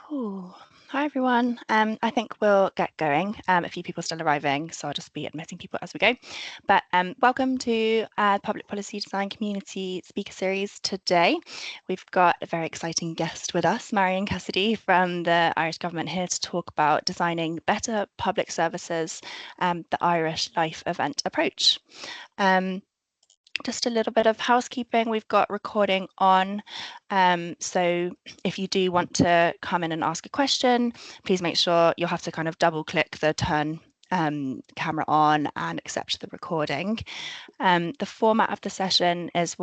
Cool. Hi, everyone. I think we'll get going. A few people still arriving, so I'll just be admitting people as we go. But welcome to Public Policy Design Community Speaker Series today. We've got a very exciting guest with us, Marianne Cassidy from the Irish Government, here to talk about designing better public services, the Irish Life Event approach. Just a little bit of housekeeping. We've got recording on. So if you do want to come in and ask a question, please make sure you'll have to kind of double click the turn camera on and accept the recording. The format of the session is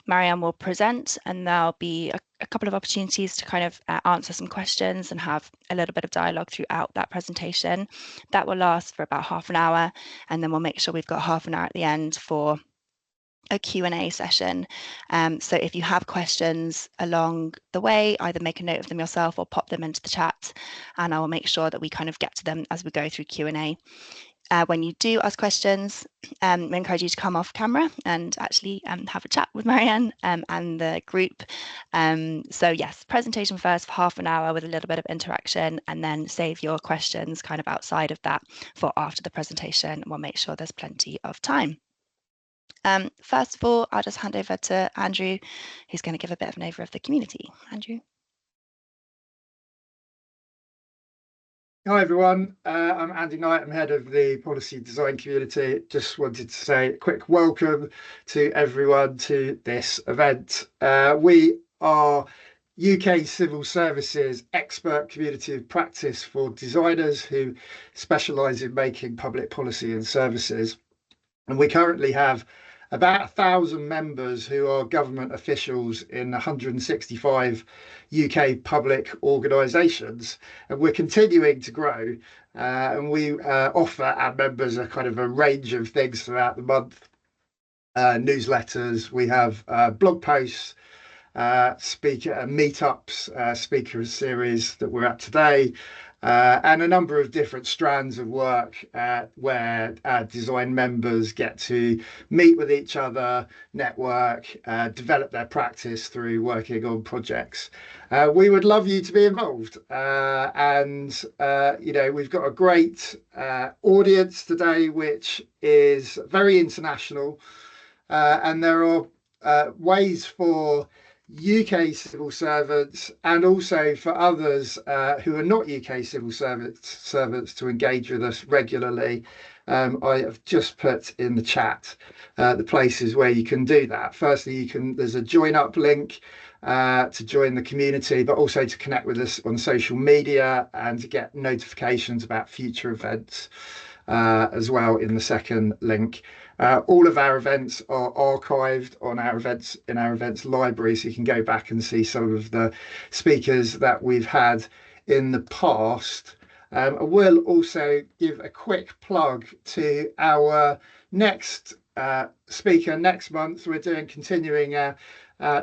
Marianne will present, and there'll be a couple of opportunities to kind of answer some questions and have a little bit of dialogue throughout that presentation. That will last for about half an hour, and then we'll make sure we've got half an hour at the end for a Q&A session. So if you have questions along the way, either make a note of them yourself or pop them into the chat, and I will make sure that we kind of get to them as we go through Q&A. When you do ask questions, we encourage you to come off camera and actually have a chat with Marianne and the group. So yes, presentation first for half an hour with a little bit of interaction, and then save your questions kind of outside of that for after the presentation. We'll make sure there's plenty of time. First of all, I'll just hand over to Andrew, who's going to give a bit of an overview of the community. Andrew. Hi everyone, I'm Andy Knight, I'm head of the policy design community. Just wanted to say a quick welcome to everyone to this event. We are UK civil services expert community of practice for designers who specialise in making public policy and services. And we currently have about 1,000 members who are government officials in 165 UK public organisations, and we're continuing to grow. And we offer our members a kind of a range of things throughout the month. Newsletters, we have blog posts, speaker meetups, speaker series that we're at today, and a number of different strands of work where design members get to meet with each other, network, develop their practice through working on projects. We would love you to be involved, and we've got a great audience today, which is very international, and there are ways for UK civil servants and also for others who are not UK civil servants to engage with us regularly. I have just put in the chat the places where you can do that. Firstly, there's a join up link to join the community, but also to connect with us on social media and to get notifications about future events as well in the second link. All of our events are archived on our events library, so you can go back and see some of the speakers that we've had in the past. I will also give a quick plug to our next speaker next month. We're continuing a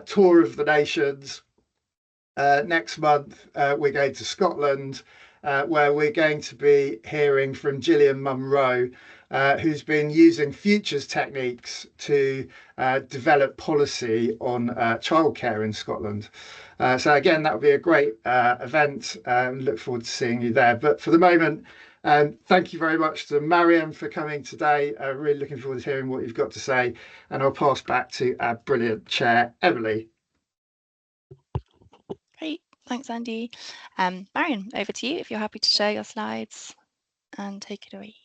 tour of the nations. Next month, we're going to Scotland, where we're going to be hearing from Gillian Munro, who's been using futures techniques to develop policy on childcare in Scotland. So again, that will be a great event. Look forward to seeing you there. But for the moment, thank you very much to Marianne for coming today. Really looking forward to hearing what you've got to say. And I'll pass back to our brilliant chair, Emily. Great, thanks, Andy. Marianne, over to you if you're happy to share your slides and take it away.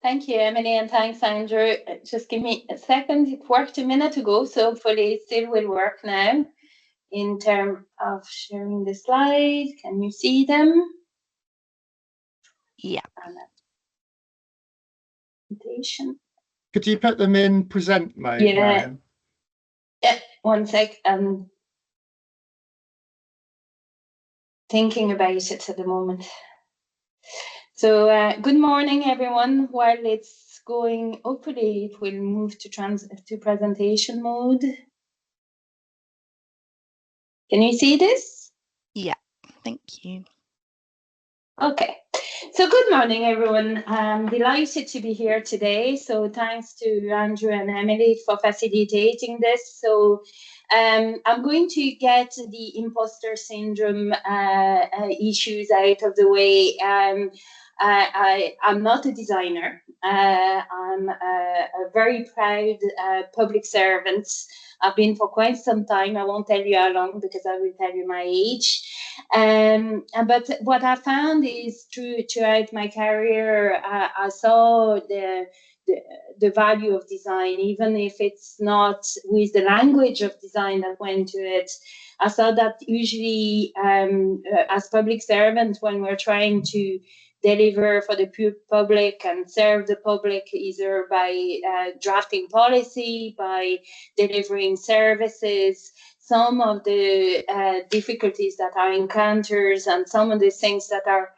Thank you, Emily, and thanks, Andrew. Just give me a second. It worked a minute ago, so hopefully it still will work now. In terms of sharing the slides, can you see them? Yeah. Presentation. Could you put them in present mode, Yeah. Marianne? Yeah, one sec. I'm thinking about it at the moment. So good morning, everyone. While it's going, hopefully it will move to presentation mode. Can you see this? Yeah, thank you. Okay, so good morning, everyone. I'm delighted to be here today. So thanks to Andrew and Emily for facilitating this. So I'm going to get the imposter syndrome issues out of the way. I'm not a designer. I'm a very proud public servant. I've been for quite some time. I won't tell you how long because I will tell you my age. But what I found is throughout my career, I saw the, the value of design, even if it's not with the language of design that went to it. I saw that usually as public servants, when we're trying to deliver for the public and serve the public, either by drafting policy, by delivering services, some of the difficulties that are encountered and some of the things that are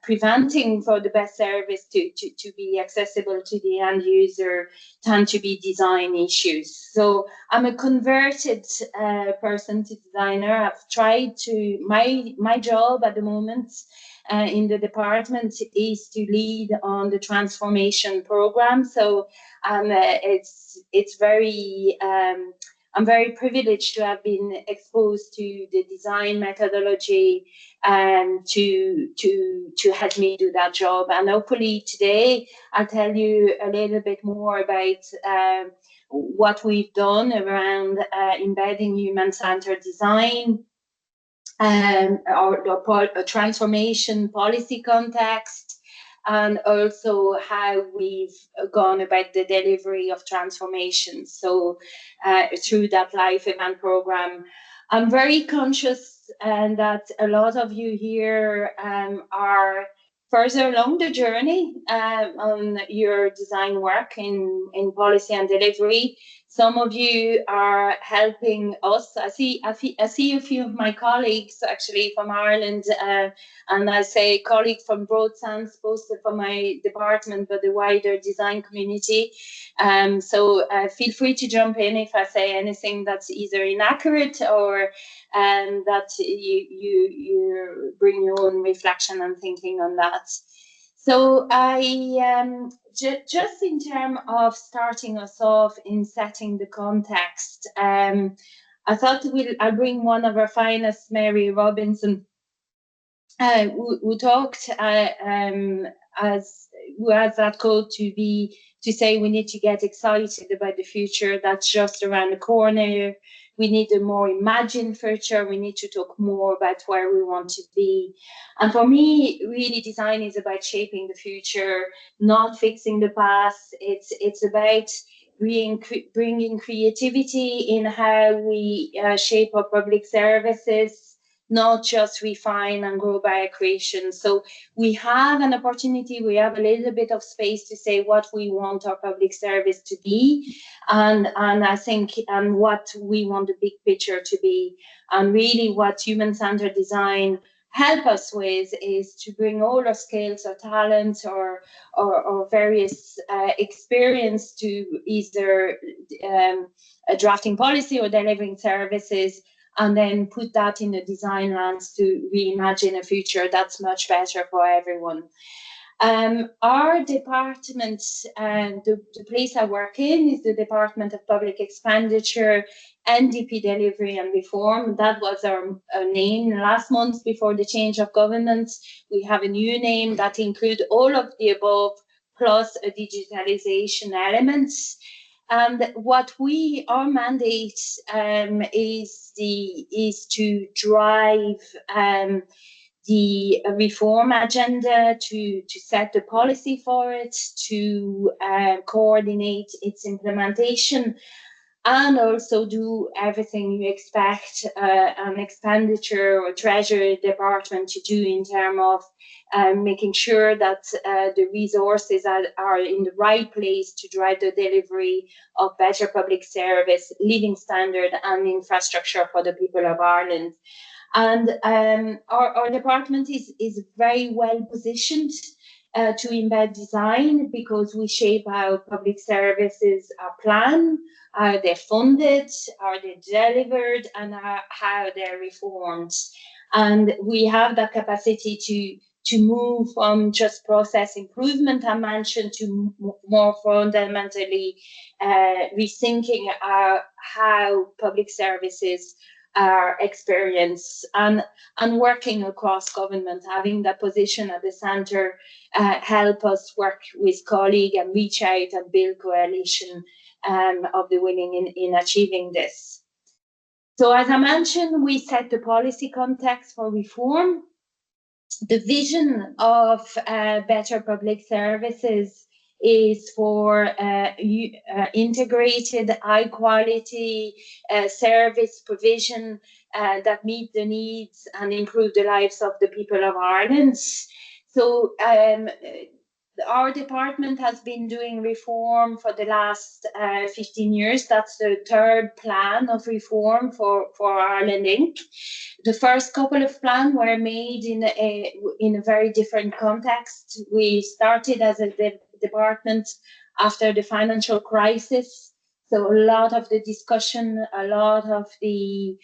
preventing for the best service to be accessible to the end user tend to be design issues. So I'm a converted person to designer. I've tried to, my job at the moment in the department is to lead on the transformation program. So it's very I'm very privileged to have been exposed to the design methodology to help me do that job. And hopefully today I'll tell you a little bit more about what we've done around embedding human-centered design, or a transformation policy context, and also how we've gone about the delivery of transformation. So through that live event program, I'm very conscious that a lot of you here are further along the journey on your design work in policy and delivery. Some of you are helping us. I see a few of my colleagues actually from Ireland, and I say colleagues from broad sense, both from my department, but the wider design community. So feel free to jump in if I say anything that's either inaccurate or that you bring your own reflection and thinking on that. So I just in terms of starting us off in setting the context, I thought I'll bring one of our finest, Mary Robinson, who talked who has that quote to say we need to get excited about the future that's just around the corner. We need a more imagined future. We need to talk more about where we want to be. And for me, really, design is about shaping the future, not fixing the past. It's about bringing creativity in how we shape our public services, not just refine and grow by creation. So we have an opportunity, we have a little bit of space to say what we want our public service to be, and I think what we want the big picture to be. And really what human-centered design help us with is to bring all our skills or talents or various experience to either drafting policy or delivering services, and then put that in the design lens to reimagine a future that's much better for everyone. Our department, the place I work in is the Department of Public Expenditure, NDP Delivery and Reform. That was our name last month before the change of governance. We have a new name that includes all of the above, plus a digitalization element. And what our mandate is to drive the reform agenda, to set the policy for it, to coordinate its implementation, and also do everything you expect an expenditure or treasury department to do in terms of making sure that the resources are in the right place to drive the delivery of better public service, living standard and infrastructure for the people of Ireland. And our department is very well positioned to embed design because we shape how public services are planned, are they funded, are they delivered, and how they're reformed. And we have the capacity to move from just process improvement I mentioned to more fundamentally rethinking how public services are experienced, and working across government, having that position at the center help us work with colleagues and reach out and build coalition of the willing in achieving this. So as I mentioned, we set the policy context for reform. The vision of better public services is for integrated, high quality service provision that meet the needs and improve the lives of the people of Ireland. So our department has been doing reform for the last 15 years. That's the third plan of reform for Ireland Inc. The first couple of plans were made in a very different context. We started as a department after the financial crisis. So a lot of the discussion, a lot of the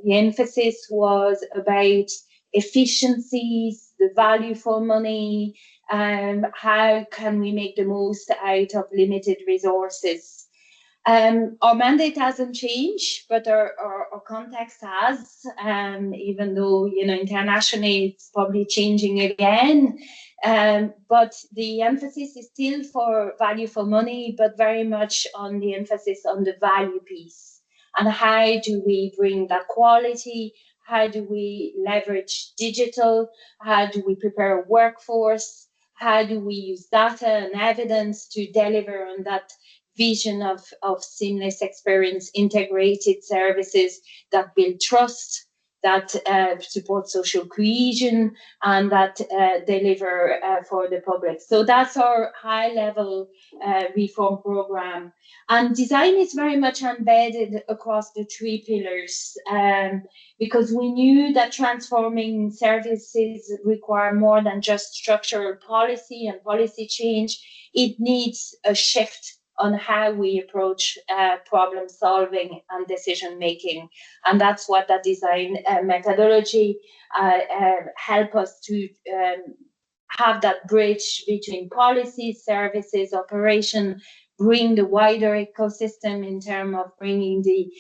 emphasis was about efficiencies, the value for money, how can we make the most out of limited resources. Our mandate hasn't changed, but our context has, even though, internationally it's probably changing again. But the emphasis is still for value for money, but very much on the emphasis on the value piece. And how do we bring that quality? How do we leverage digital? How do we prepare a workforce? How do we use data and evidence to deliver on that vision of seamless experience, integrated services that build trust, that support social cohesion, and that deliver for the public. So that's our high-level reform program. And design is very much embedded across the three pillars, because we knew that transforming services require more than just structural policy and policy change. It needs a shift on how we approach problem solving and decision making. And that's what that design methodology help us to have that bridge between policy, services, operation, bring the wider ecosystem in terms of bringing the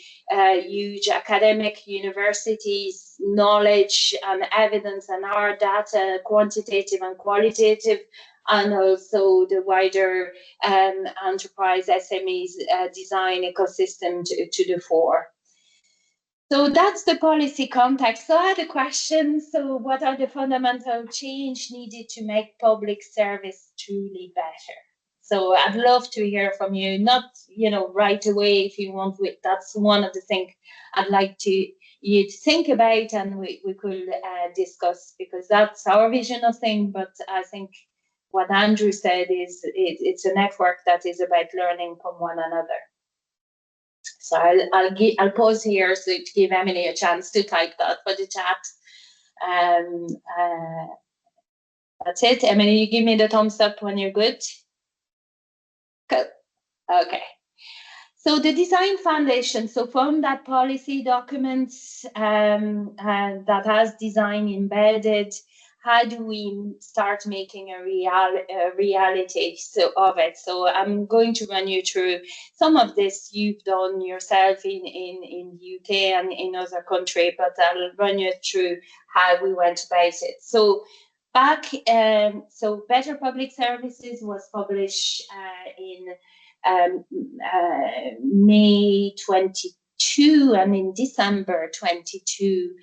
huge academic universities, knowledge and evidence and our data, quantitative and qualitative, and also the wider enterprise SMEs design ecosystem to the fore. So that's the policy context. So I had a question. So what are the fundamental change needed to make public service truly better? So I'd love to hear from you, not, right away if you want. That's one of the things I'd like you to think about, and we could discuss, because that's our vision of things. But I think what Andrew said is it's a network that is about learning from one another. So I'll pause here so to give Emily a chance to type that for the chat. That's it. Emily, you give me the thumbs up when you're good. Good. Okay. So the design foundation, so from that policy documents that has design embedded, how do we start making a reality of it? So I'm going to run you through some of this you've done yourself in UK and in other countries, but I'll run you through how we went about it. So back, so Better Public Services was published in May 22, and in December 22,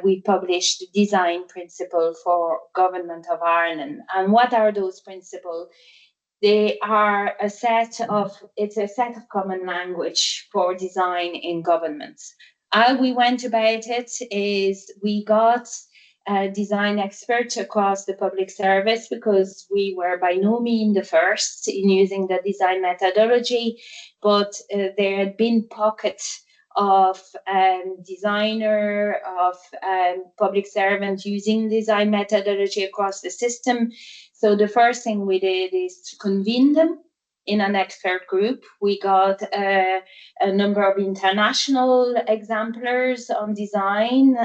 we published the design principle for Government of Ireland. And what are those principles? They are it's a set of common language for design in governments. How we went about it is we got design experts across the public service, because we were by no means the first in using the design methodology, but there had been pockets of designer, of public servant using design methodology across the system. So the first thing we did is to convene them in an expert group. We got a number of international exemplars on design.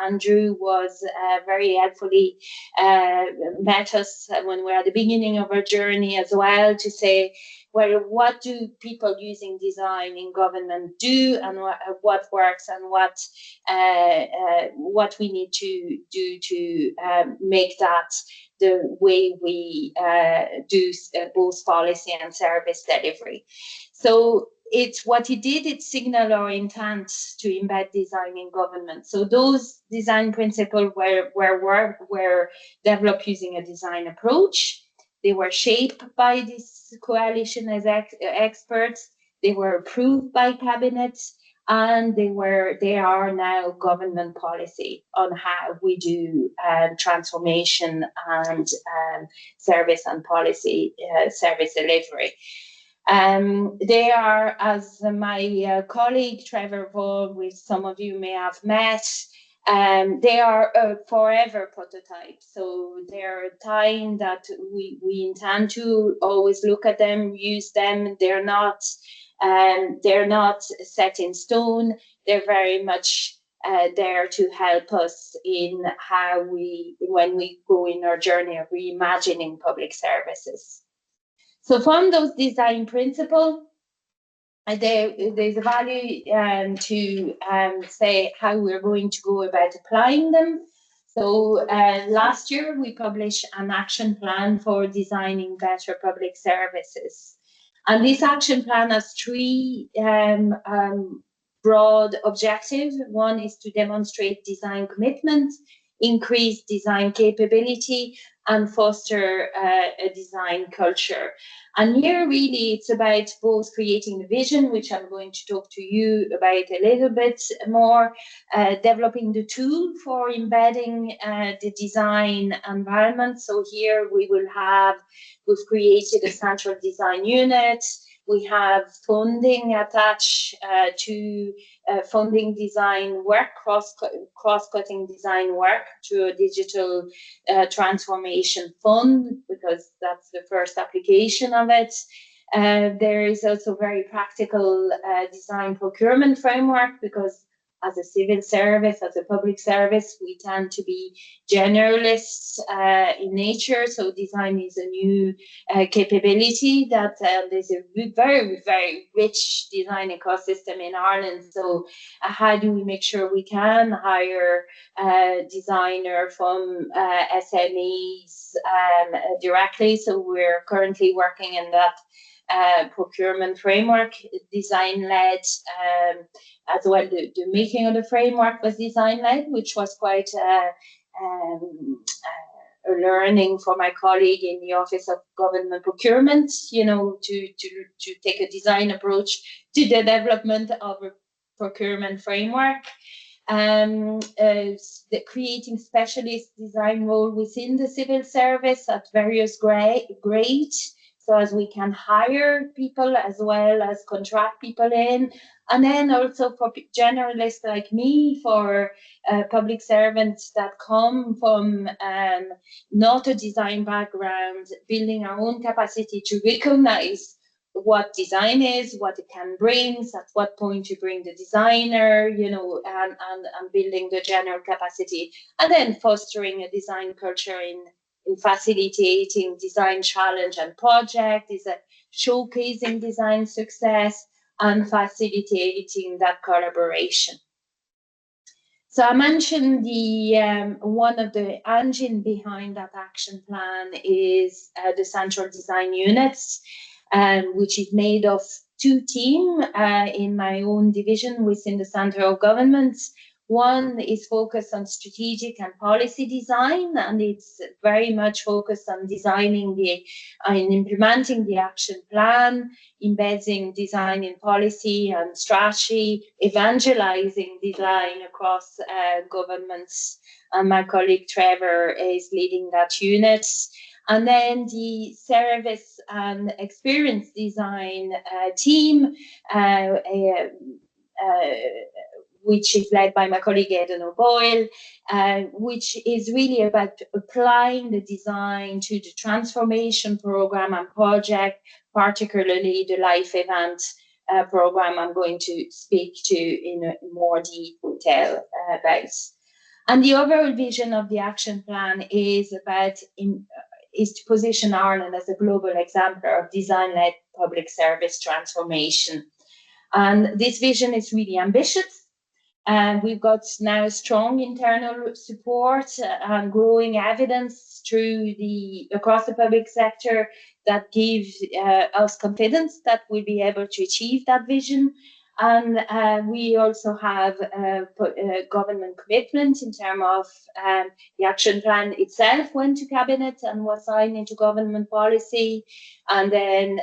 Andrew was very helpfully met us when we're at the beginning of our journey as well, to say, well, what do people using design in government do, and what works, and what we need to do to make that the way we do both policy and service delivery. So it's what it did, it signaled our intent to embed design in government. So those design principles were developed using a design approach. They were shaped by this coalition as experts. They were approved by cabinets, and they are now government policy on how we do transformation and service and policy service delivery. They are, as my colleague Trevor Vaughan, which some of you may have met, they are a forever prototype. So they're time that we intend to always look at them, use them. They're not set in stone. They're very much there to help us in how when we go in our journey of reimagining public services. So from those design principles, there's a value to say how we're going to go about applying them. So last year we published an action plan for designing better public services. And this action plan has three broad objectives. One is to demonstrate design commitment, increase design capability, and foster a design culture. And here really it's about both creating the vision, which I'm going to talk to you about a little bit more, developing the tool for embedding the design environment. So here we've created a central design unit. We have funding attached to funding design work, cross-cutting design work through a digital transformation fund, because that's the first application of it. There is also very practical design procurement framework, because as a civil service, as a public service, we tend to be generalists in nature. So design is a new capability that there's a very, very rich design ecosystem in Ireland. So how do we make sure we can hire a designer from SMEs directly? So we're currently working in that procurement framework, design-led, as well. The making of the framework was design-led, which was quite a learning for my colleague in the Office of Government Procurement, to take a design approach to the development of a procurement framework. Creating specialist design role within the civil service at various grades, so as we can hire people as well as contract people in. And then also for generalists like me, for public servants that come from not a design background, building our own capacity to recognize what design is, what it can bring, at what point you bring the designer, and building the general capacity, and then fostering a design culture in facilitating design challenge and project, is showcasing design success and facilitating that collaboration. So I mentioned the one of the engine behind that action plan is the central design units, which is made of two teams in my own division within the Centre of Governments. One is focused on strategic and policy design, and it's very much focused on designing and implementing the action plan, embedding design in policy and strategy, evangelizing design across governments. And my colleague Trevor is leading that unit. And then the service and experience design team which is led by my colleague Aidan O'Boyle, which is really about applying the design to the transformation program and project, particularly the life event program I'm going to speak to in more detail about. And the overall vision of the action plan is to position Ireland as a global exemplar of design-led public service transformation. And this vision is really ambitious. And we've got now strong internal support and growing evidence across the public sector that gives us confidence that we'll be able to achieve that vision. And we also have government commitment in terms of the action plan itself went to cabinet and was signed into government policy. And then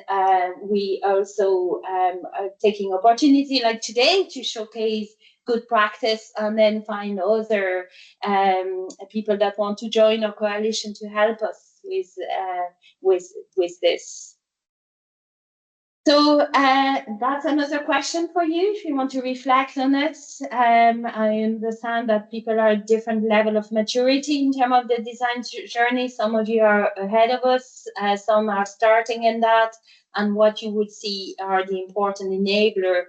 we also are taking opportunity like today to showcase good practice and then find other people that want to join our coalition to help us with this. So that's another question for you if you want to reflect on it. I understand that people are at different level of maturity in terms of the design journey. Some of you are ahead of us, some are starting in that, and what you would see are the important enabler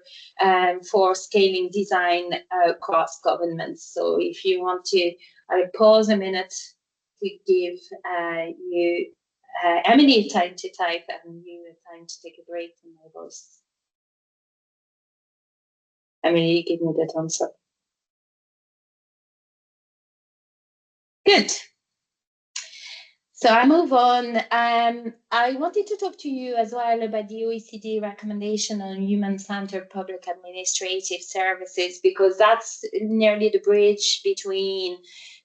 for scaling design across governments. So if you want to, I'll pause a minute to give you Emily time to type and you time to take a break from my voice. Emily, give me the thumbs up. Good. So I move on. I wanted to talk to you as well about the OECD recommendation on human-centered public administrative services, because that's nearly the bridge between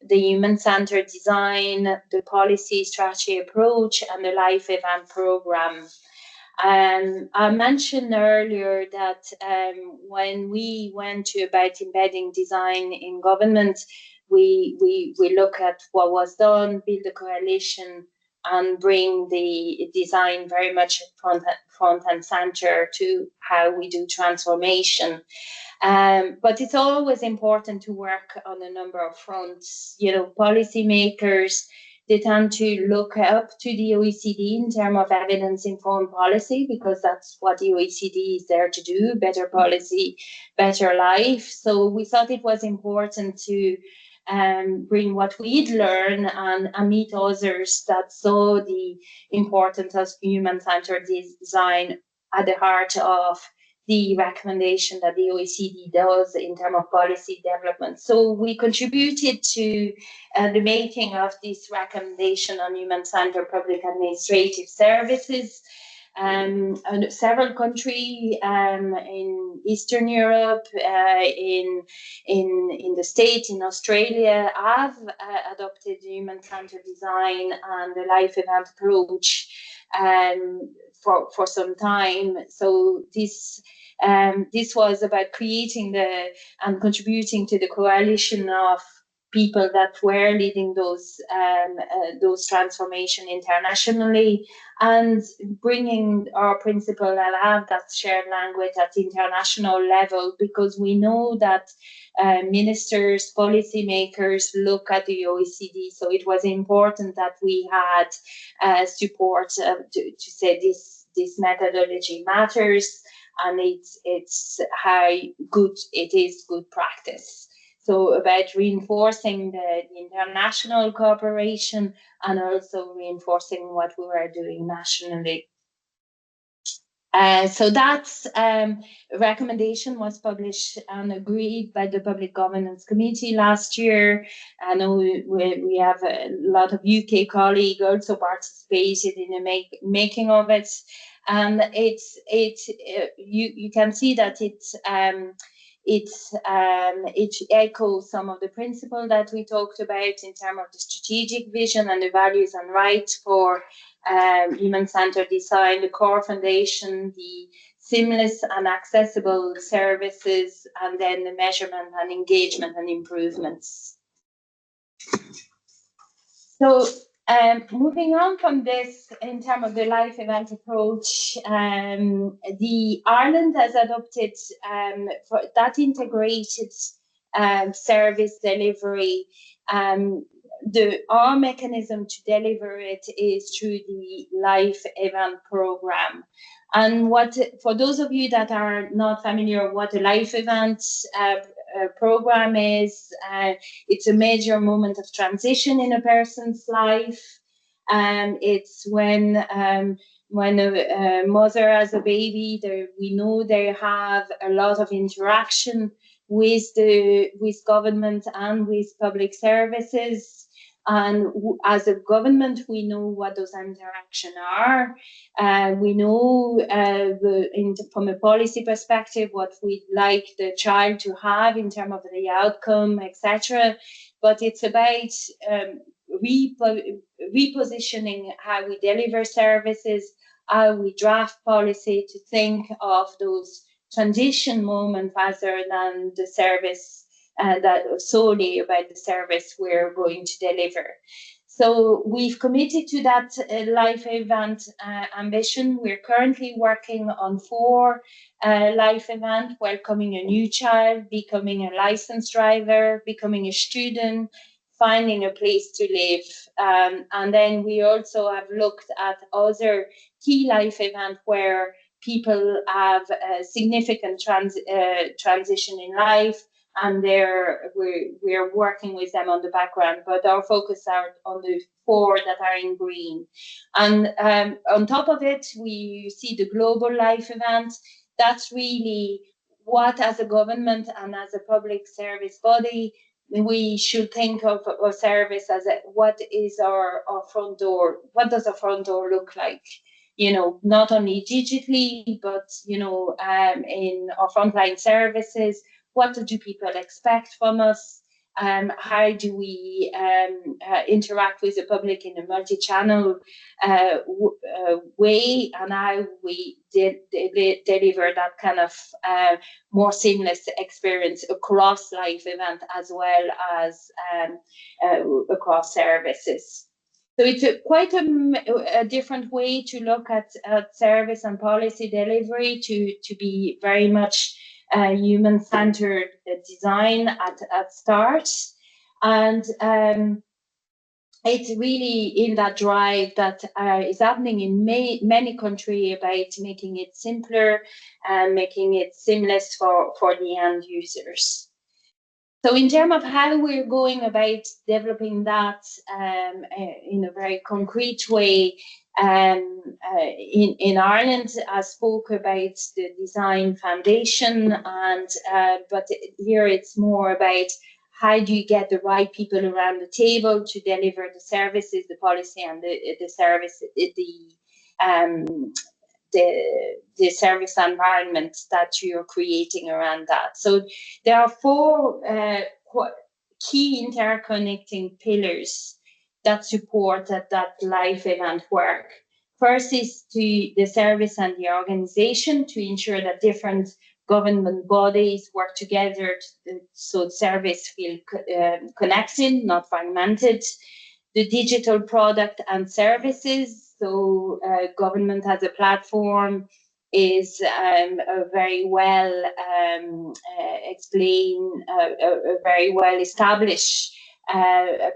the human-centered design, the policy strategy approach, and the life event program. I mentioned earlier that when we went to about embedding design in government, we look at what was done, build a coalition, and bring the design very much front and center to how we do transformation. But it's always important to work on a number of fronts. You know, policymakers, they tend to look up to the OECD in terms of evidence-informed policy, because that's what the OECD is there to do, better policy, better life. So we thought it was important to bring what we'd learned and meet others that saw the importance of human-centered design at the heart of the recommendation that the OECD does in terms of policy development. So we contributed to the making of this recommendation on human-centered public administrative services. Several countries in Eastern Europe, in the States, in Australia, have adopted human-centered design and the life event approach for some time. So this was about creating and contributing to the coalition of people that were leading those transformation internationally, and bringing our principle and have that shared language at international level, because we know that ministers, policymakers look at the OECD. So it was important that we had support to say this methodology matters, and it's how good it is, good practice. So about reinforcing the international cooperation and also reinforcing what we were doing nationally. So that recommendation was published and agreed by the Public Governance Committee last year. I know we have a lot of UK colleagues also participated in the making of it, and you can see that it echoes some of the principles that we talked about in terms of the strategic vision and the values and rights for human-centered design, the core foundation, the seamless and accessible services, and then the measurement and engagement and improvements. So Moving on from this, in terms of the life event approach, the Ireland has adopted for that integrated service delivery. Our mechanism to deliver it is through the life event program. And for those of you that are not familiar what a life event program is, it's a major moment of transition in a person's life. It's when a mother has a baby, we know they have a lot of interaction with government and with public services. And as a government, we know what those interactions are. We know from a policy perspective what we'd like the child to have in terms of the outcome, etc. But it's about repositioning how we deliver services, how we draft policy to think of those transition moments rather than the service that solely about the service we're going to deliver. So we've committed to that life event ambition. We're currently working on 4 life events: welcoming a new child, becoming a licensed driver, becoming a student, finding a place to live. And then we also have looked at other key life events where people have a significant transition in life, and we're working with them on the background, but our focus are on the 4 that are in green. And on top of it, we see the global life event. That's really what, as a government and as a public service body, we should think of our service as what is our front door? What does a front door look like? Not only digitally, but in our frontline services. What do people expect from us? How do we interact with the public in a multi-channel way, and how we deliver that kind of more seamless experience across life event as well as across services. So it's quite a different way to look at service and policy delivery, to be very much human-centered design at start. And it's really in that drive that is happening in many countries about making it simpler and making it seamless for the end users. So in terms of how we're going about developing that in a very concrete way, in Ireland, I spoke about the design foundation, and but here it's more about how do you get the right people around the table to deliver the services, the policy, and the service, the service environment that you're creating around that. So there are 4 key interconnecting pillars that support that life event work. First is the service and the organization, to ensure that different government bodies work together so service feel connected, not fragmented. The digital product and services, so government as a platform is a very well explained, a very well established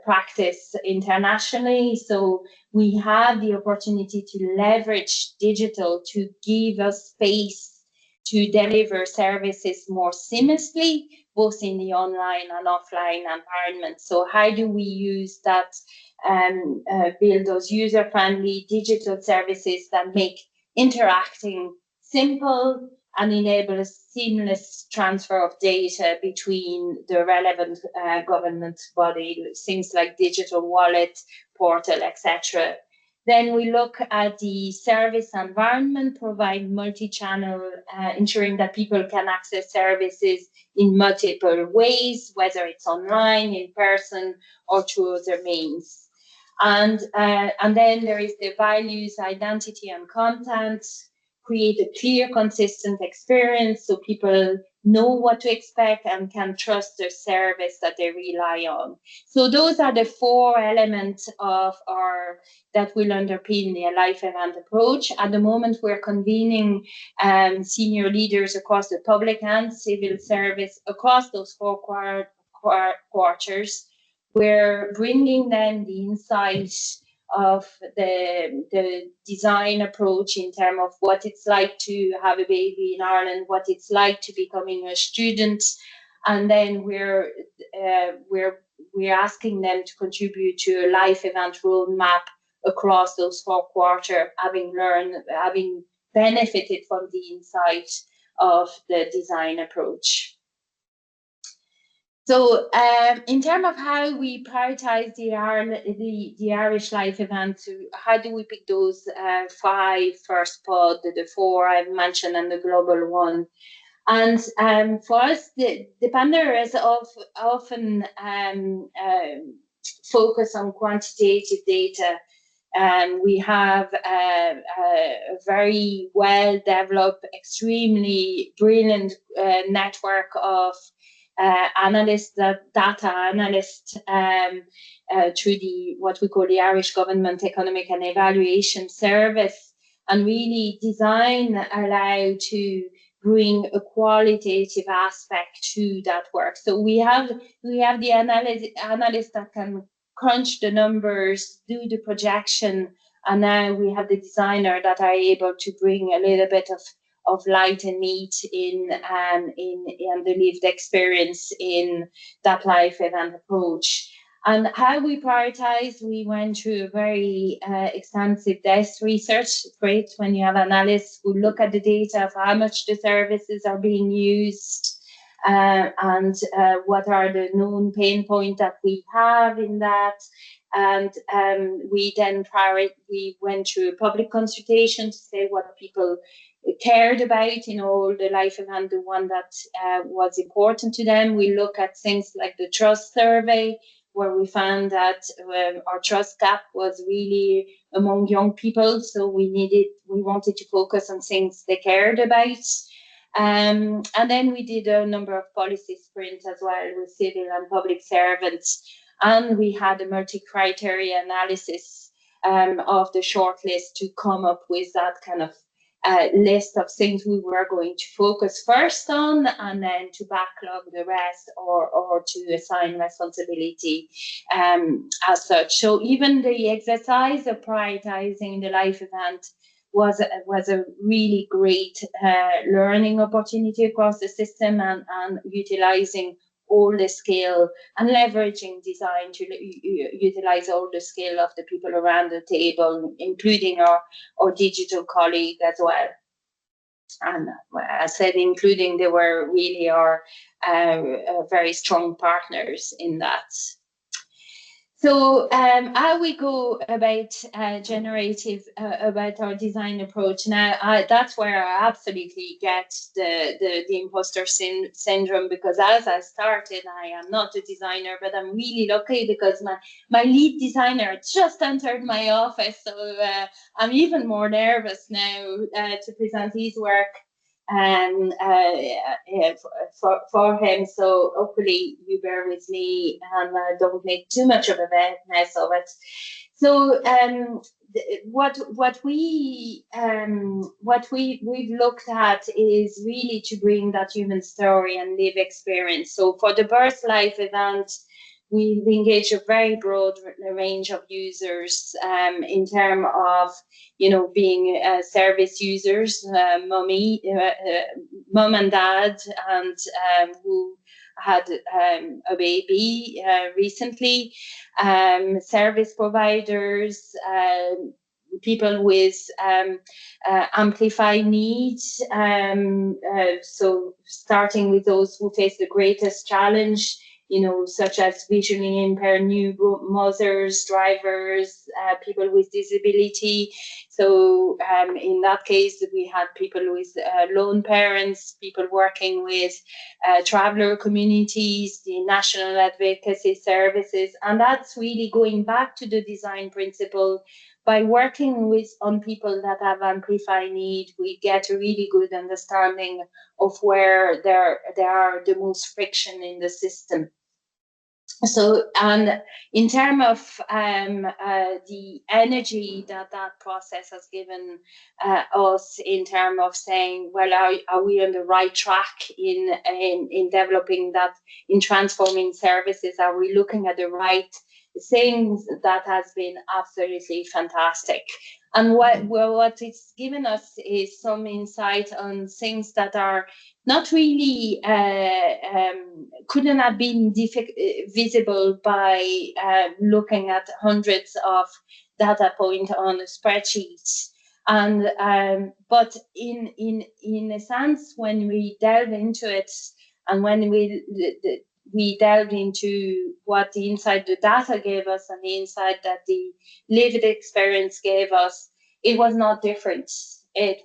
practice internationally. So we have the opportunity to leverage digital to give us space to deliver services more seamlessly, both in the online and offline environment. So how do we use that, build those user-friendly digital services that make interacting simple and enable a seamless transfer of data between the relevant government body, things like digital wallet, portal, etc. Then we look at the service environment, provide multi-channel, ensuring that people can access services in multiple ways, whether it's online, in person, or through other means. And then there is the values, identity, and content, create a clear, consistent experience so people know what to expect and can trust the service that they rely on. So those are the 4 elements that will underpin the life event approach. At the moment, we're convening senior leaders across the public and civil service across those 4 quarters. We're bringing them the insights of the design approach in terms of what it's like to have a baby in Ireland, what it's like to becoming a student, and then we're asking them to contribute to a life event roadmap across those 4 quarters, having benefited from the insight of the design approach. So in terms of how we prioritize the Irish life event, how do we pick those 5 first pod, the 4 I've mentioned and the global one? And for us, the panelists often focus on quantitative data. We have a very well-developed, extremely brilliant network of analysts, data analysts, through what we call the Irish Government Economic and Evaluation Service, and really design allow to bring a qualitative aspect to that work. So we have the analysts that can crunch the numbers, do the projection, and now we have the designer that are able to bring a little bit of light and meat in the lived experience in that life event approach. And how we prioritize, we went through a very extensive desk research. It's great when you have analysts who look at the data of how much the services are being used, and what are the known pain points that we have in that. And we then we went through a public consultation to say what people cared about in all the life event, the one that was important to them. We look at things like the trust survey, where we found that our trust gap was really among young people. So we wanted to focus on things they cared about. And then we did a number of policy sprints as well with civil and public servants. And we had a multi-criteria analysis of the shortlist to come up with that kind of list of things we were going to focus first on, and then to backlog the rest or to assign responsibility as such. So even the exercise of prioritizing the life event was a really great learning opportunity across the system, and utilizing all the skill and leveraging design to utilize all the skill of the people around the table, including our digital colleague as well. And I said, including, they were really our very strong partners in that. So how we go about about our design approach now, that's where I absolutely get the imposter syndrome, because as I started, I am not a designer, but I'm really lucky because my lead designer just entered my office, so I'm even more nervous now to present his work for him. So hopefully you bear with me and don't make too much of a mess of it. So what we've looked at is really to bring that human story and live experience. So for the birth life event, we've engaged a very broad range of users in terms of, being service users, mom and dad, and who had a baby recently, service providers, people with amplified needs. So starting with those who face the greatest challenge, such as visually impaired new mothers, drivers, people with disability. So in that case, we had people with lone parents, people working with traveller communities, the national advocacy services. And that's really going back to the design principle, by working on people that have amplified need, we get a really good understanding of where there are the most friction in the system. So, and in terms of the energy that process has given us, in terms of saying, well, are we on the right track in developing that, in transforming services? Are we looking at the right things? That has been absolutely fantastic. And what it's given us is some insight on things that are not really couldn't have been visible by looking at hundreds of data points on a spreadsheet. And but in a sense, when we delve into it, and when we delved into what the insight the data gave us and the insight that the lived experience gave us, it was not different. It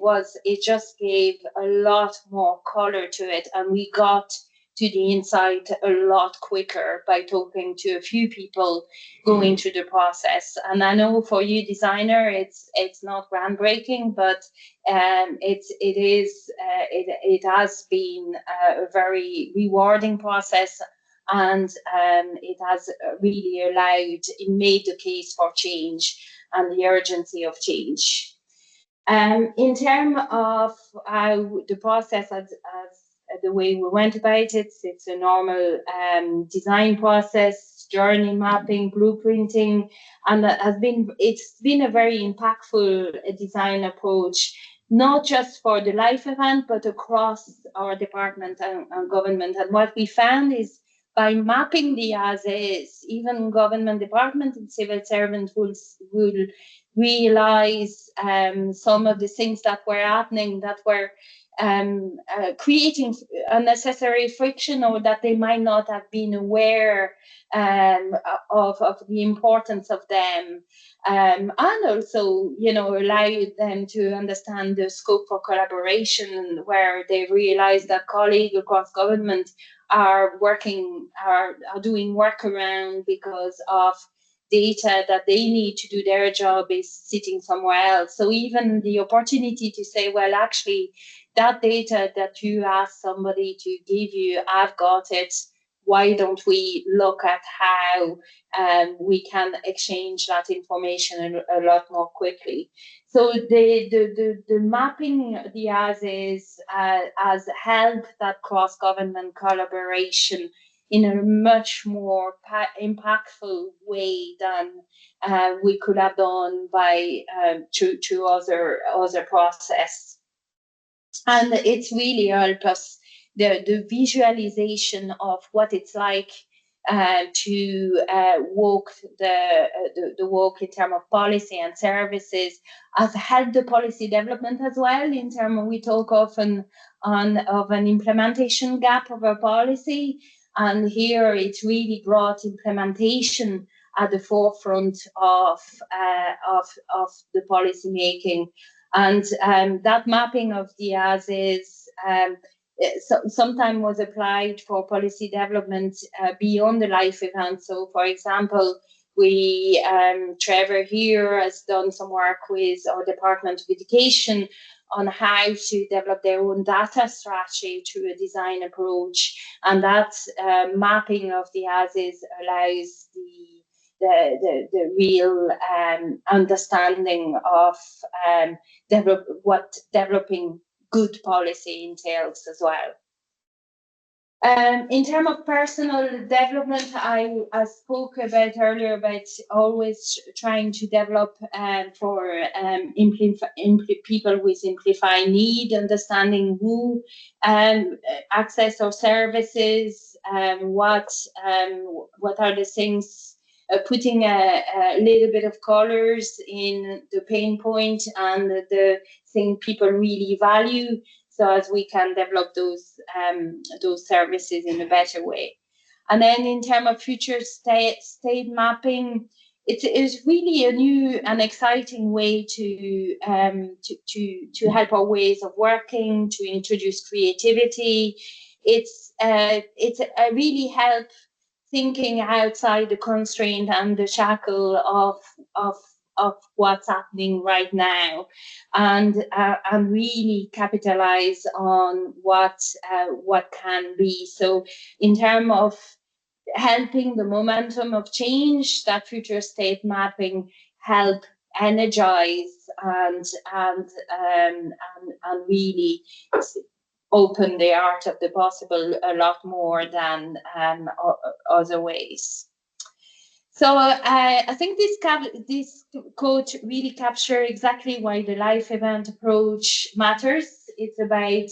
just gave a lot more color to it, and we got to the insight a lot quicker by talking to a few people going through the process. And I know for you, designer, it's not groundbreaking, but it has been a very rewarding process, and it has really made the case for change and the urgency of change. In terms of the process, as the way we went about it, it's a normal design process, journey mapping, blueprinting, and it's been a very impactful design approach, not just for the life event, but across our department and government. And what we found is, by mapping the as is, even government department and civil servants will realize some of the things that were happening, that were creating unnecessary friction, or that they might not have been aware of the importance of them, and also, allow them to understand the scope for collaboration, where they realize that colleagues across government are doing workaround because of data that they need to do their job is sitting somewhere else. So even the opportunity to say, well, actually, that data that you asked somebody to give you, I've got it. Why don't we look at how we can exchange that information a lot more quickly? So the mapping the as is has helped that cross-government collaboration in a much more impactful way than we could have done by through other process. And it's really helped us, the visualization of what it's like to walk the walk in terms of policy and services, has helped the policy development as well. In terms of, we talk often of an implementation gap of a policy, and here it's really brought implementation at the forefront of the policy making. And that mapping of the as is sometimes was applied for policy development beyond the life event. So, for example, Trevor here has done some work with our Department of Education on how to develop their own data strategy through a design approach. And that mapping of the as is allows the real understanding of what developing good policy entails as well. In terms of personal development, I spoke about earlier about always trying to develop for people with amplified need, understanding who access our services, what are the things, putting a little bit of colors in the pain point and the thing people really value, so as we can develop those services in a better way. And then in terms of future state mapping, it is really a new and exciting way to help our ways of working, to introduce creativity. It's really help thinking outside the constraint and the shackle of of what's happening right now, and really capitalize on what can be. So in terms of helping the momentum of change, that future state mapping help energize and really open the art of the possible a lot more than other ways. So I think this quote really captures exactly why the life event approach matters. It's about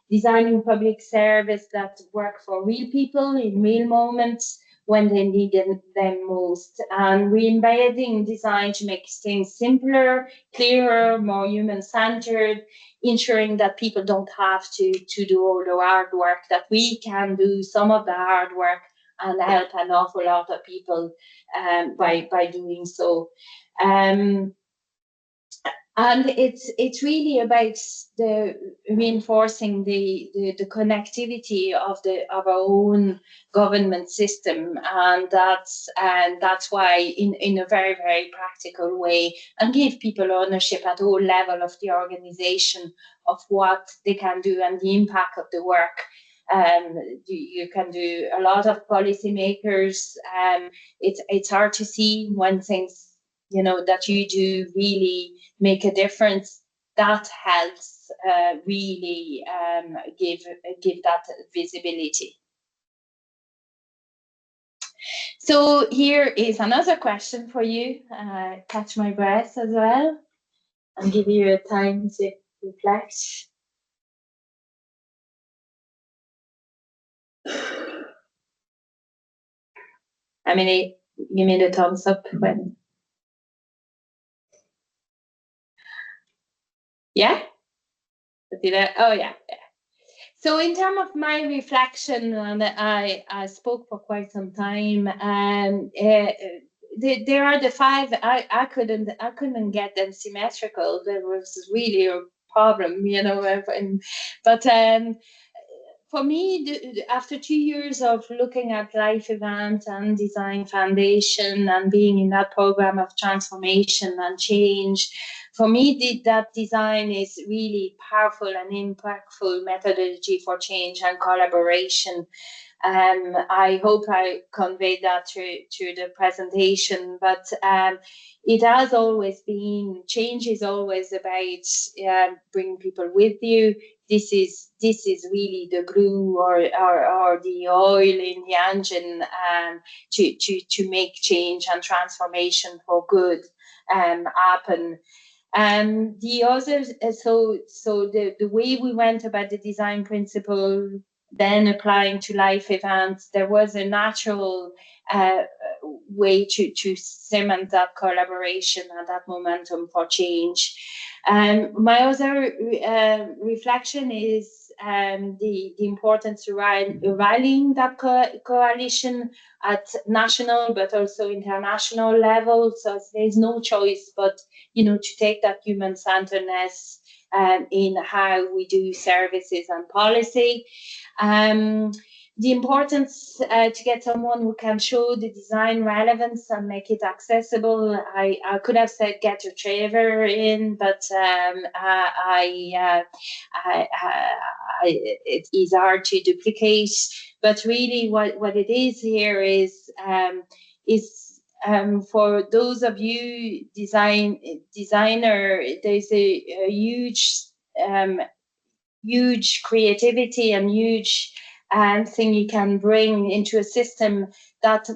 designing public service that work for real people in real moments when they need them most. And we're embedding design to make things simpler, clearer, more human-centered, ensuring that people don't have to do all the hard work, that we can do some of the hard work and help an awful lot of people by doing so. And it's really about the reinforcing the connectivity of our own government system, and that's why in a very, very practical way, and give people ownership at all level of the organization of what they can do and the impact of the work. You can do a lot of policymakers. It's hard to see when things that you do really make a difference. That helps really give that visibility. So here is another question for you. Catch my breath as well and give you a time to reflect. I mean, give me the thumbs up when. Yeah? Did I? Oh, yeah. So in terms of my reflection, and I spoke for quite some time, and there are the five. I couldn't get them symmetrical. There was really a problem, but for me, after 2 years of looking at life event and design foundation and being in that program of transformation and change, for me, that design is really powerful and impactful methodology for change and collaboration. I hope I conveyed that through the presentation, but it has always been, change is always about bringing people with you. This is really the glue or the oil in the engine to make change and transformation for good happen. And the others, so the way we went about the design principle, then applying to life events, there was a natural way to cement that collaboration and that momentum for change. My other reflection is the importance of rallying that coalition at national but also international level. So there's no choice but to take that human-centeredness in how we do services and policy. The importance to get someone who can show the design relevance and make it accessible. I could have said get your Trevor in, but it is hard to duplicate. But really, what it is here is for those of you designer, there's a huge creativity and huge thing you can bring into a system that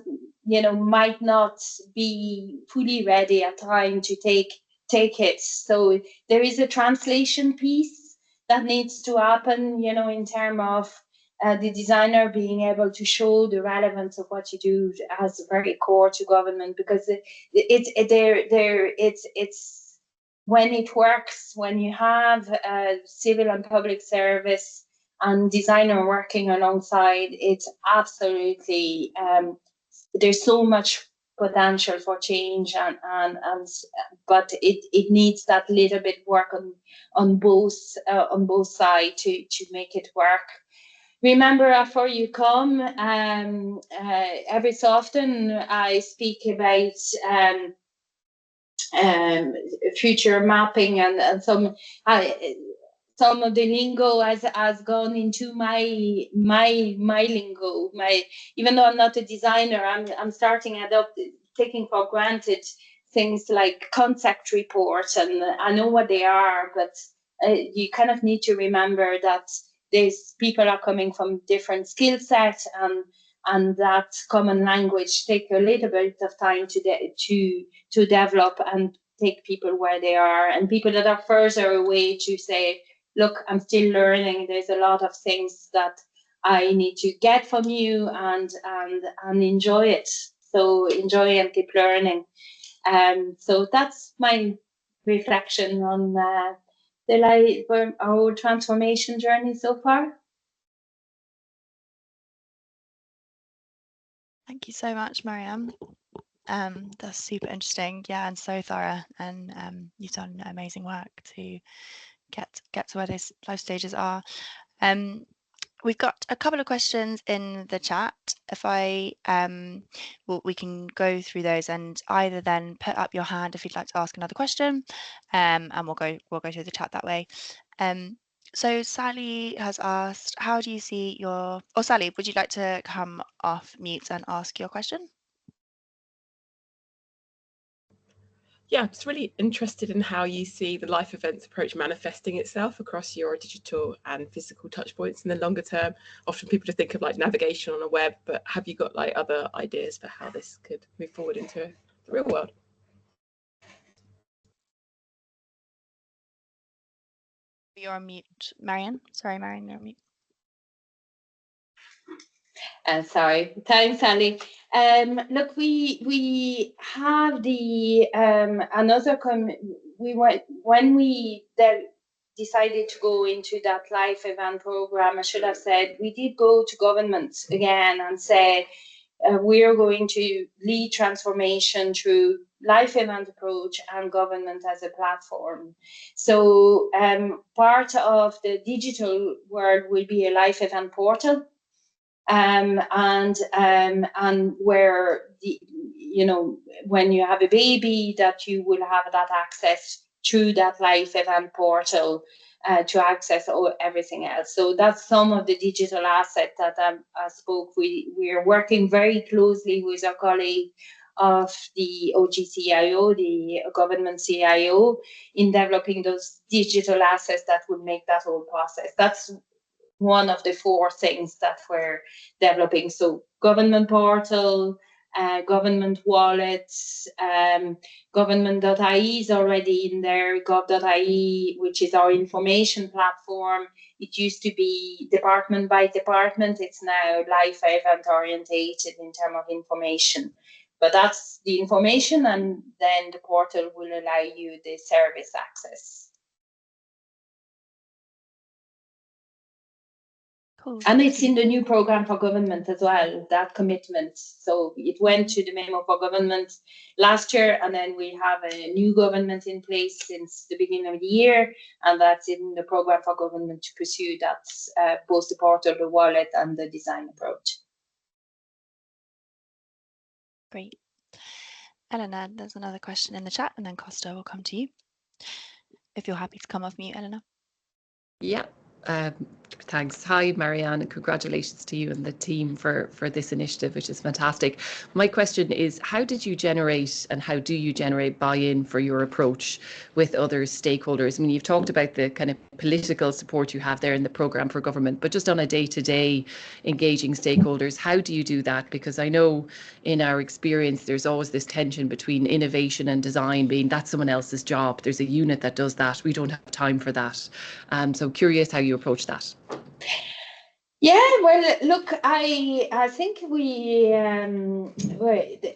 might not be fully ready at time to take it. So there is a translation piece that needs to happen, in terms of the designer being able to show the relevance of what you do as very core to government, because it's when it works, when you have civil and public service and designer working alongside, it's absolutely there's so much potential for change, but it needs that little bit work on both sides to make it work. Remember, before you come, every so often I speak about future mapping, and some of the lingo has gone into my lingo. Even though I'm not a designer, I'm starting taking for granted things like concept reports, and I know what they are, but you kind of need to remember that these people are coming from different skill sets, and that common language take a little bit of time to develop and take people where they are, and people that are further away to say, look, I'm still learning. There's a lot of things that I need to get from you, and enjoy it. So enjoy and keep learning. So that's my reflection on our transformation journey so far. Thank you so much, Marianne. That's super interesting, yeah, and so thorough, and you've done amazing work to get to where those life stages are. We've got a couple of questions in the chat. If we can go through those, and either then put up your hand if you'd like to ask another question, and we'll go through the chat that way. So Sally has asked, how do you see your... Oh, Sally, would you like to come off mute and ask your question? Yeah, I'm just really interested in how you see the life events approach manifesting itself across your digital and physical touch points in the longer term. Often people just think of like navigation on a web, but have you got like other ideas for how this could move forward into the real world? You're on mute, Marianne. Sorry, Marianne, you're on mute. Sorry, thanks, Sally. Look, we have the when we decided to go into that life event program. I should have said we did go to government again and say we are going to lead transformation through life event approach and government as a platform. So part of the digital world will be a life event portal. And where when you have a baby, that you will have that access through that life event portal to access everything else. So that's some of the digital asset that I spoke. We are working very closely with our colleague of the OGCIO, the government CIO, in developing those digital assets that will make that whole process. That's one of the 4 things that we're developing. So government portal, government wallets, government.ie is already in there, gov.ie, which is our information platform. It used to be department by department. It's now life event orientated in terms of information. But that's the information, and then the portal will allow you the service access. Cool. And it's in the new program for government as well, that commitment. So it went to the memo for government last year, and then we have a new government in place since the beginning of the year, and that's in the program for government to pursue that, both the portal, the wallet, and the design approach. Great. Eleanor, there's another question in the chat, and then Costa will come to you. If you're happy to come off mute, Eleanor. Yeah. Thanks. Hi, Marianne, and congratulations to you and the team for this initiative, which is fantastic. My question is, how did you generate and how do you generate buy-in for your approach with other stakeholders? I mean, you've talked about the kind of political support you have there in the programme for government, but just on a day-to-day engaging stakeholders, how do you do that? Because I know in our experience, there's always this tension between innovation and design being that's someone else's job. There's a unit that does that. We don't have time for that. So curious how you approach that. Yeah, well, look, I think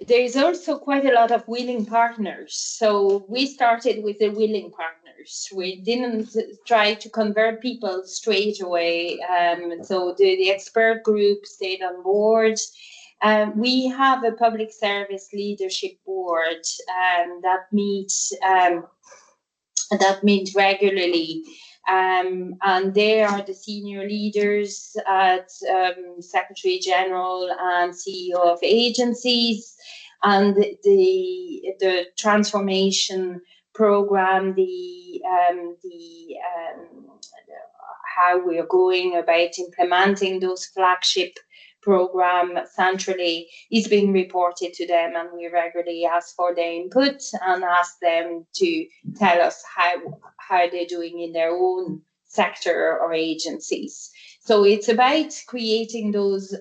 there's also quite a lot of willing partners. So we started with the willing partners. We didn't try to convert people straight away. So the expert group stayed on board. We have a public service leadership board that meets regularly. And they are the senior leaders at Secretary General and CEO of agencies. and the transformation program, how we are going about implementing those flagship program centrally is being reported to them, and we regularly ask for their input and ask them to tell us how they're doing in their own sector or agencies. So it's about creating those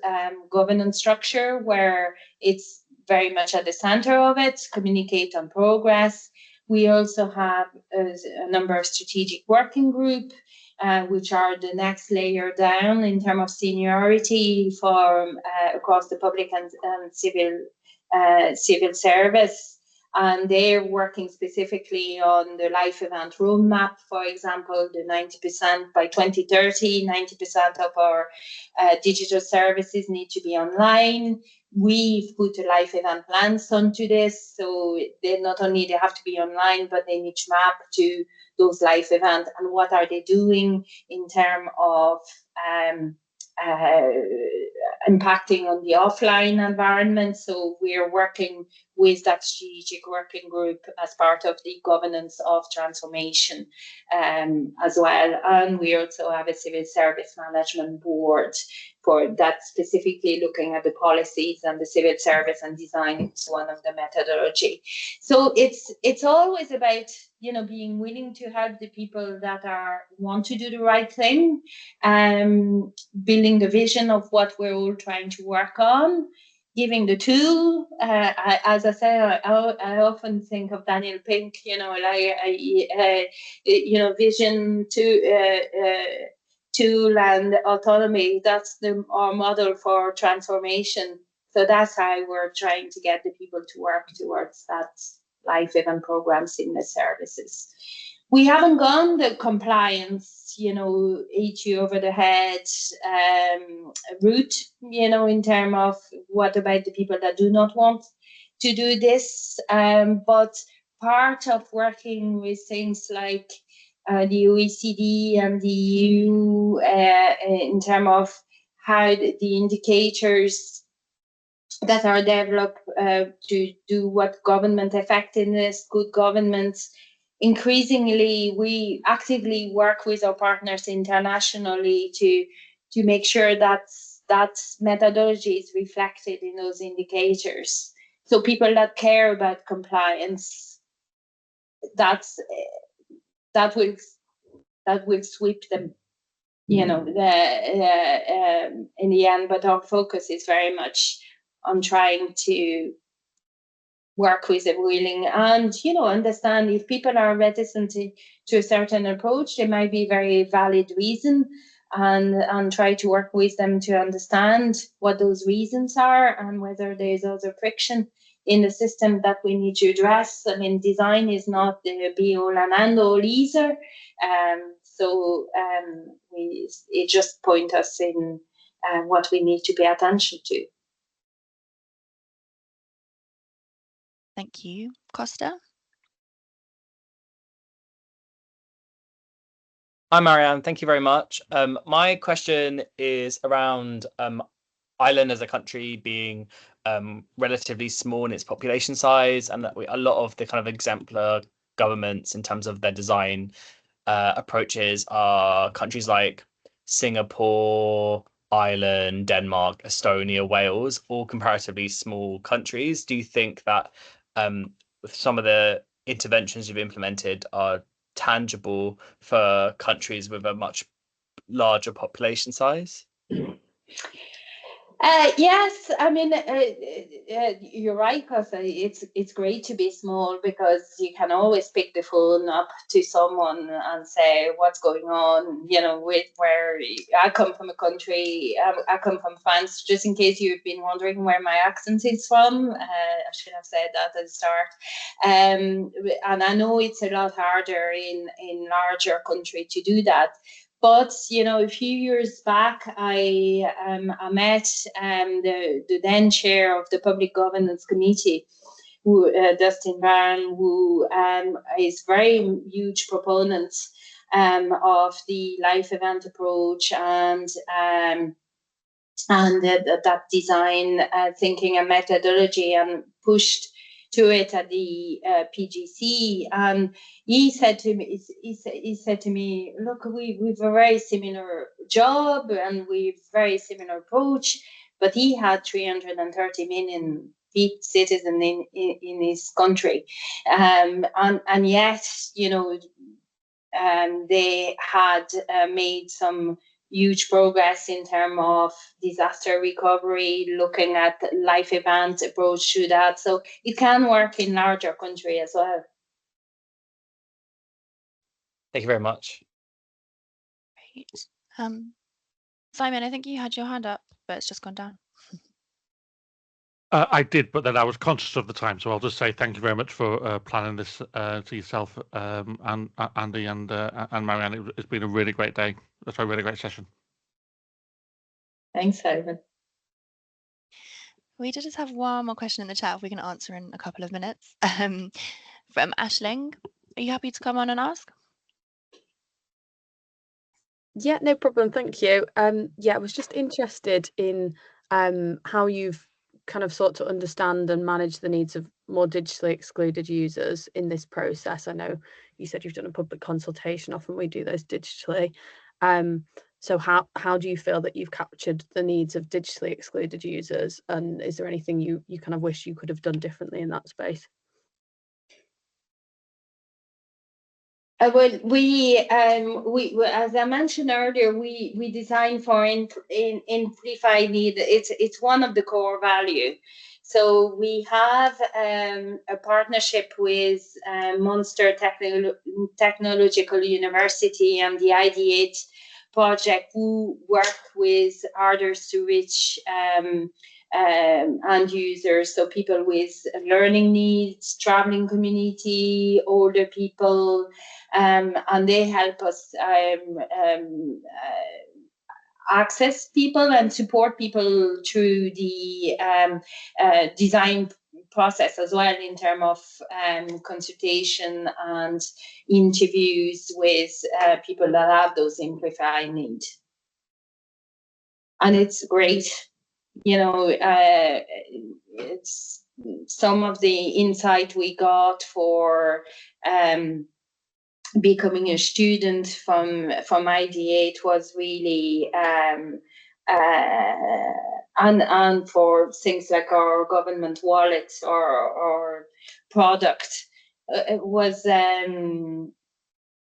governance structure where it's very much at the center of it, communicate on progress. We also have a number of strategic working group, which are the next layer down in terms of seniority for across the public and civil service. And they're working specifically on the life event roadmap, for example, the 90% by 2030, 90% of our digital services need to be online. We've put a life event plans onto this, so they not only they have to be online, but they need to map to those life events and what are they doing in terms of impacting on the offline environment. So we're working with that strategic working group as part of the governance of transformation as well. And we also have a civil service management board for that, specifically looking at the policies and the civil service and design is one of the methodology. So it's always about, you know, being willing to help the people that want to do the right thing, building the vision of what we're all trying to work on, giving the tool. As I say, I often think of Daniel Pink, you know, like vision to tool and autonomy. That's our model for transformation. So that's how we're trying to get the people to work towards that life event programs in the services. We haven't gone the compliance, you know, hit you over the head route, you know, in terms of what about the people that do not want to do this. But part of working with things like the OECD and the EU in terms of how the indicators that are developed to do what government effectiveness, good governance. Increasingly, we actively work with our partners internationally to make sure that that methodology is reflected in those indicators. So people that care about compliance, that will sweep them, you know, in the end. But our focus is very much on trying to work with a willing and, you know, understand if people are reticent to a certain approach, there might be very valid reason, and try to work with them to understand what those reasons are and whether there's other friction in the system that we need to address. I mean, design is not the be all and end all either. It just points us in what we need to pay attention to. Thank you. Costa? Hi, Marianne. Thank you very much. My question is around Ireland as a country being relatively small in its population size, and that a lot of the kind of exemplar governments in terms of their design approaches are countries like Singapore, Ireland, Denmark, Estonia, Wales, all comparatively small countries. Do you think that some of the interventions you've implemented are tangible for countries with a much larger population size? Yes, I mean, you're right, because it's great to be small, because you can always pick the phone up to someone and say what's going on. You know, with where I come from a country, I come from France. Just in case you've been wondering where my accent is from, I should have said that at the start. And I know it's a lot harder in larger country to do that. But, you know, a few years back, I met the then chair of the Public Governance Committee, who Dustin Byrne, who is very huge proponent of the life event approach, and and that design thinking and methodology, and pushed to it at the PGC. And he said to me, look, we've a very similar job and we've very similar approach, but he had 330 million citizens in his country, and yet, you know, they had made some huge progress in terms of disaster recovery, looking at life event approach to that. So it can work in larger country as well. Thank you very much. Great. Simon, I think you had your hand up, but it's just gone down. I did, but then I was conscious of the time, so I'll just say thank you very much for planning this to yourself, and Andy and Marianne. It's been a really great day. That's a really great session. Thanks, Simon. We did just have one more question in the chat if we can answer in a couple of minutes. From Ashling. Are you happy to come on and ask? Yeah, no problem. Thank you. Yeah, I was just interested in how you've kind of sought to understand and manage the needs of more digitally excluded users in this process. I know you said you've done a public consultation. Often we do those digitally. So how do you feel that you've captured the needs of digitally excluded users? And is there anything you kind of wish you could have done differently in that space? Well, we, as I mentioned earlier, we design for amplified need. It's one of the core value. So we have a partnership with Munster Technological University and the ID8 project, who work with others to reach end users, so people with learning needs, traveling community, older people, and they help us access people and support people through the design process as well, in terms of consultation and interviews with people that have those amplified needs. And it's great. You know, it's some of the insight we got for becoming a student from ID8 was really and for things like our government wallet or product, it was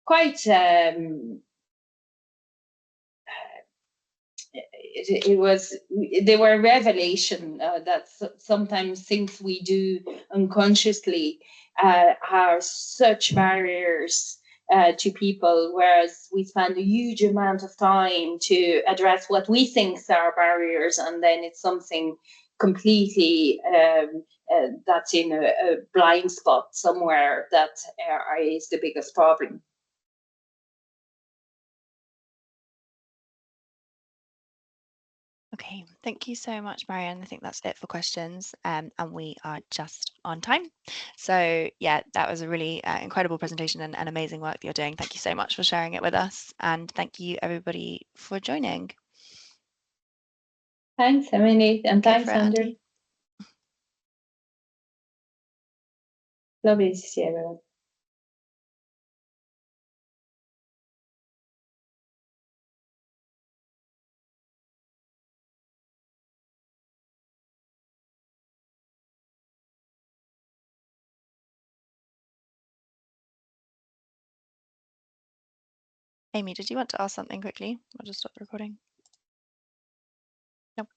quite they were a revelation that sometimes things we do unconsciously are such barriers to people, whereas we spend a huge amount of time to address what we think are barriers, and then it's something completely that's in a blind spot somewhere that is the biggest problem. Okay, thank you so much, Marianne. I think that's it for questions, and we are just on time. So yeah, that was a really incredible presentation and amazing work that you're doing. Thank you so much for sharing it with us, and thank you everybody for joining. Thanks, Emily, and thanks, Andrew. Andy. Lovely to see everyone. Amy, did you want to ask something quickly? I'll just stop the recording. Nope.